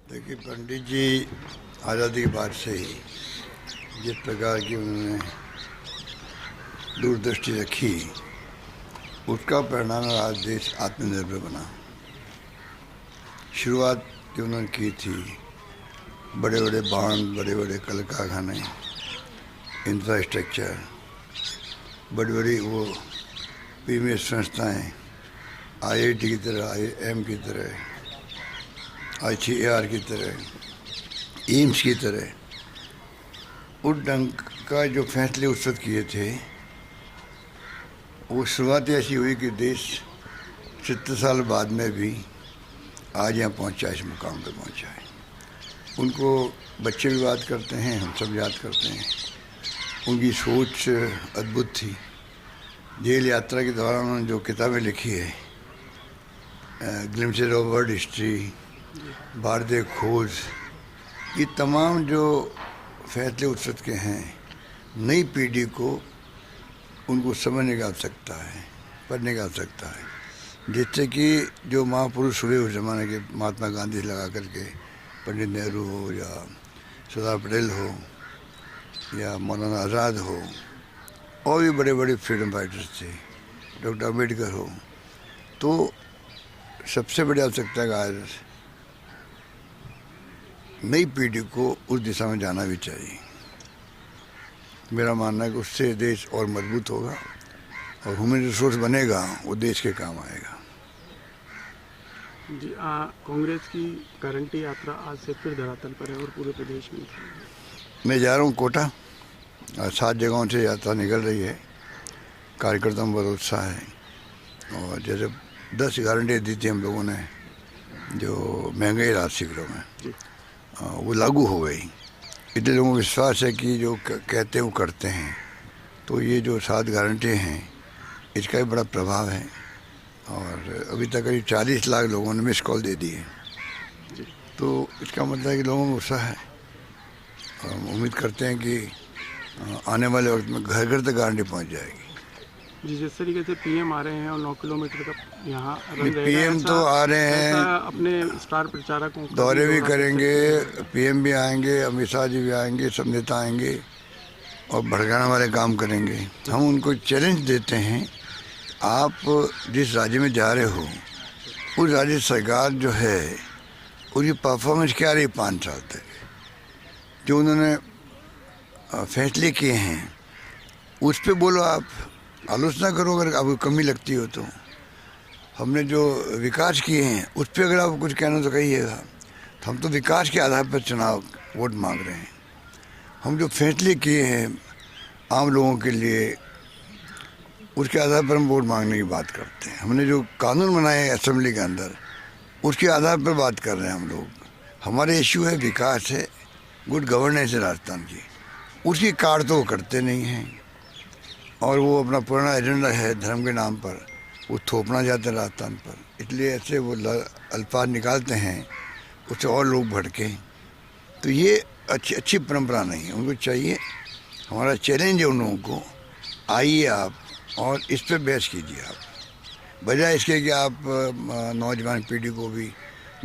देखिए, पंडित जी आज़ादी के बाद से ही जिस प्रकार की उन्होंने दूरदृष्टि रखी, उसका परिणाम आज देश आत्मनिर्भर बना। शुरुआत जो उन्होंने की थी, बड़े बड़े बांध, बड़े बड़े कल कारखाने, इंफ्रास्ट्रक्चर, बड़ी बड़ी वो प्रीमियर संस्थाएँ, IIT की तरह, IIM की तरह, ICAR की तरह, एम्स की तरह, उस ढंग का जो फैसले उस वक्त किए थे, वो शुरुआत ऐसी हुई कि देश 70 साल बाद में भी आज यहाँ पहुँचा, इस मुकाम पे पहुँचा है। उनको बच्चे भी याद करते हैं, हम सब याद करते हैं। उनकी सोच अद्भुत थी। जेल यात्रा के दौरान उन्होंने जो किताबें लिखी है, ग्लिम्पसेस ऑफ वर्ल्ड हिस्ट्री, भारतीय खोज, ये तमाम जो फैसले उस वक्त के हैं, नई पीढ़ी को उनको समझने की आवश्यकता है, पढ़ने की आवश्यकता है, जिससे कि जो महापुरुष हुए उस ज़माने के, महात्मा गांधी लगा करके, पंडित नेहरू हो या सरदार पटेल हो या मौलाना आज़ाद हो, और भी बड़े बड़े फ्रीडम फाइटर्स थे, डॉक्टर अम्बेडकर हो, तो सबसे बड़ी आवश्यकता का आज नई पीढ़ी को उस दिशा में जाना भी चाहिए। मेरा मानना है कि उससे देश और मजबूत होगा और ह्यूमन रिसोर्स बनेगा, वो देश के काम आएगा। जी, कांग्रेस की गारंटी यात्रा आज से फिर धरातल पर है और पूरे प्रदेश में। मैं जा रहा हूँ कोटा, 7 जगहों से यात्रा निकल रही है। कार्यकर्ताओं में बहुत उत्साह है और जैसे 10 गारंटी दी थी हम लोगों ने, जो महंगाई राशि में वो लागू हो गई। इतने लोगों को विश्वास है कि जो कहते हैं वो करते हैं। तो ये जो 7 गारंटी हैं, इसका भी बड़ा प्रभाव है और अभी तक करीब 40 लाख लोगों ने मिस कॉल दे दी है। तो इसका मतलब है कि लोगों में उत्साह है और हम उम्मीद करते हैं कि आने वाले वक्त में घर घर तक गारंटी पहुंच जाएगी। जी, जिस तरीके से पीएम आ रहे हैं और 9 किलोमीटर का यहाँ पीएम तो आ रहे हैं, अपने स्टार प्रचारकों दौरे भी करेंगे, पीएम भी आएंगे, अमित शाह जी भी आएंगे, सब नेता आएंगे और भड़काने वाले काम करेंगे। हम उनको चैलेंज देते हैं, आप जिस राज्य में जा रहे हो, उस राज्य सरकार जो है उसकी परफॉर्मेंस क्या रही 5 साल तक, जो उन्होंने फैसले किए हैं उस पर बोलो, आप आलोचना करो अगर आपको कमी लगती हो तो। हमने जो विकास किए हैं उस पर अगर आप कुछ कहना तो कहिएगा। हम तो विकास के आधार पर चुनाव वोट मांग रहे हैं। हम जो फैसले किए हैं आम लोगों के लिए, उसके आधार पर हम वोट मांगने की बात करते हैं। हमने जो कानून बनाए हैं असेंबली के अंदर, उसके आधार पर बात कर रहे हैं हम लोग। हमारे इश्यू है विकास है, गुड गवर्नेंस है राजस्थान की। उसकी कार तो वो करते नहीं हैं और वो अपना पुराना एजेंडा है धर्म के नाम पर, वो थोपना चाहते हैं राजस्थान पर। इसलिए ऐसे वो अल्फाज निकालते हैं, उससे और लोग भड़के। तो ये अच्छी परंपरा नहीं है। उनको चाहिए, हमारा चैलेंज है उन लोगों को, आइए आप और इस पर बहस कीजिए आप, बजाय इसके कि आप नौजवान पीढ़ी को भी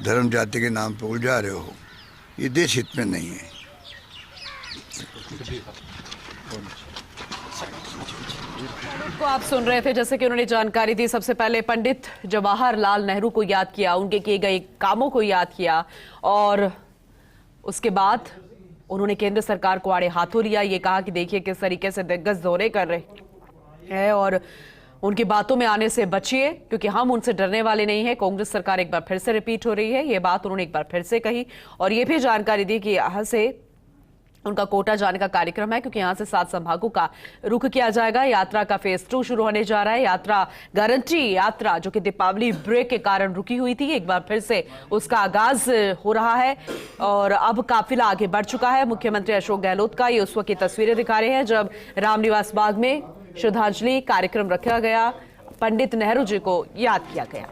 धर्म जाति के नाम पर उलझा रहे हो। ये देश हित में नहीं है। को आप सुन रहे थे, जैसे कि उन्होंने जानकारी दी। सबसे पहले पंडित जवाहरलाल नेहरू को याद किया, उनके किए गए कामों को याद किया और उसके बाद उन्होंने केंद्र सरकार को आड़े हाथों लिया। ये कहा कि देखिए किस तरीके से दिग्गज दौरे कर रहे हैं और उनकी बातों में आने से बचिए, क्योंकि हम उनसे डरने वाले नहीं है। कांग्रेस सरकार एक बार फिर से रिपीट हो रही है, ये बात उन्होंने एक बार फिर से कही और ये भी जानकारी दी कि यहाँ से उनका कोटा जाने का कार्यक्रम है, क्योंकि यहां से 7 संभागों का रुख किया जाएगा। यात्रा का फेज 2 शुरू होने जा रहा है। यात्रा गारंटी यात्रा जो कि दीपावली ब्रेक के कारण रुकी हुई थी, एक बार फिर से उसका आगाज हो रहा है और अब काफिला आगे बढ़ चुका है। मुख्यमंत्री अशोक गहलोत का ये उस वक्त की तस्वीरें दिखा रहे हैं जब रामनिवास बाग में श्रद्धांजलि कार्यक्रम रखा गया, पंडित नेहरू जी को याद किया गया।